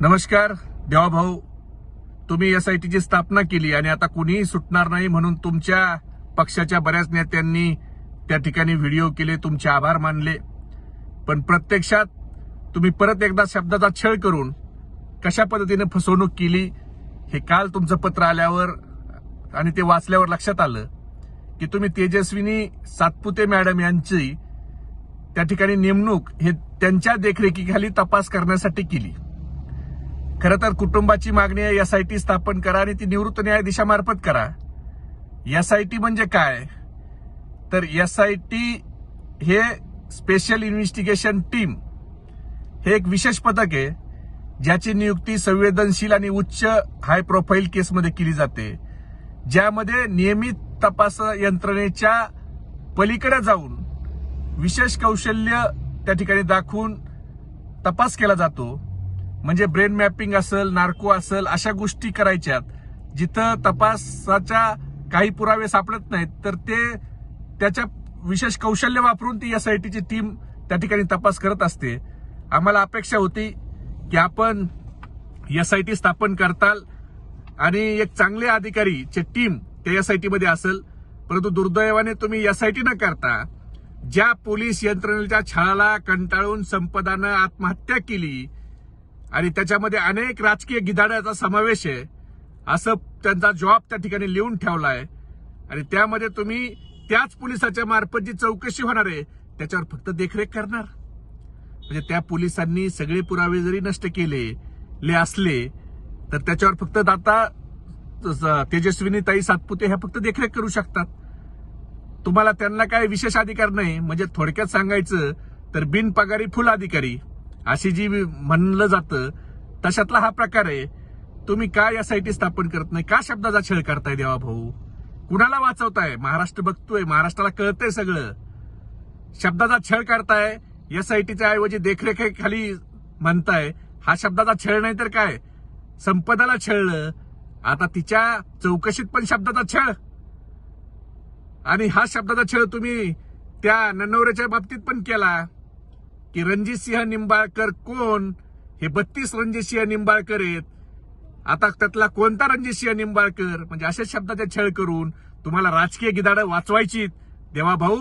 नमस्कार देवाभाऊ, तुम्ही एसआयटीची स्थापना केली आणि आता कुणीही सुटणार नाही म्हणून तुमच्या पक्षाच्या बऱ्याच नेत्यांनी त्या ठिकाणी व्हिडिओ केले, तुमचे आभार मानले. पण प्रत्यक्षात तुम्ही परत एकदा शब्दाचा छळ करून कशा पद्धतीने फसवणूक केली हे काल तुमचं पत्र आल्यावर आणि ते वाचल्यावर लक्षात आलं की तुम्ही तेजस्विनी सातपुते मॅडम यांची त्या ठिकाणी नेमणूक हे त्यांच्या देखरेखीखाली तपास करण्यासाठी केली. खरं तर कुटुंबाची मागणी आहे एसआयटी स्थापन करा आणि ती निवृत्त न्यायाधीशामार्फत करा. एसआयटी म्हणजे काय तर एसआयटी हे स्पेशल इन्व्हेस्टिगेशन टीम हे एक विशेष पथक आहे ज्याची नियुक्ती संवेदनशील आणि उच्च हाय प्रोफाईल केसमध्ये केली जाते, ज्यामध्ये नियमित तपास यंत्रणेच्या पलीकडे जाऊन विशेष कौशल्य त्या ठिकाणी दाखवून तपास केला जातो. म्हणजे ब्रेन मॅपिंग असेल, नार्को असेल, अशा गोष्टी करायच्यात जिथं तपासाच्या काही पुरावे सापडत नाहीत तर ते त्याच्या विशेष कौशल्य वापरून ती एसआयटीची टीम त्या ठिकाणी तपास करत असते. आम्हाला अपेक्षा होती की आपण एसआयटी स्थापन करताल आणि एक चांगले अधिकारीची टीम त्या एसआयटी मध्ये असेल, परंतु दुर्दैवाने तुम्ही एसआयटी न करता ज्या पोलीस यंत्रणेच्या छळाला कंटाळून संपदानं आत्महत्या केली आणि त्याच्यामध्ये अनेक राजकीय गिधाड्याचा समावेश आहे असं त्यांचा जॉब त्या ठिकाणी लिहून ठेवलाय आणि त्यामध्ये तुम्ही त्याच पोलिसाच्या मार्फत जी चौकशी होणार आहे त्याच्यावर फक्त देखरेख करणार. म्हणजे त्या पोलिसांनी सगळे पुरावे जरी नष्ट केले असले तर त्याच्यावर फक्त आता तेजस्विनी ताई सातपुते ह्या फक्त देखरेख करू शकतात. तुम्हाला त्यांना काय विशेष अधिकार नाही. म्हणजे थोडक्यात सांगायचं तर बिनपगारी फुल अधिकारी अशी जी म्हणलं जातं तशातला हा प्रकार आहे. तुम्ही काय एसआयटी स्थापन करत नाही, का शब्दाचा छळ करताय देवा भाऊ? कुणाला वाचवताय? महाराष्ट्र बघतोय, महाराष्ट्राला कळतंय सगळं. शब्दाचा छळ करताय, एसआयटीच्या ऐवजी देखरेखीखाली म्हणताय. हा शब्दाचा छळ नाही तर काय? संपदाला छळलं, आता तिच्या चौकशीत पण शब्दाचा छळ. आणि हा शब्दाचा छळ तुम्ही त्या नन्नवरेच्या बाबतीत पण केला की रणजितसिंह निंबाळकर कोण? हे 32 रणजितसिंह निंबाळकर आहेत. आता त्यातला कोणता रणजितसिंह निंबाळकर? म्हणजे अशा शब्दाचा छळ करून तुम्हाला राजकीय गिधाडं वाचवायची. देवा भाऊ,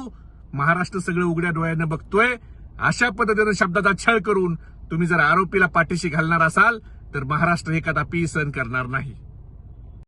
महाराष्ट्र सगळं उघड्या डोळ्यानं बघतोय. अशा पद्धतीनं शब्दाचा छळ करून तुम्ही जर आरोपीला पाठीशी घालणार असाल तर महाराष्ट्र हे कदापि सहन करणार नाही.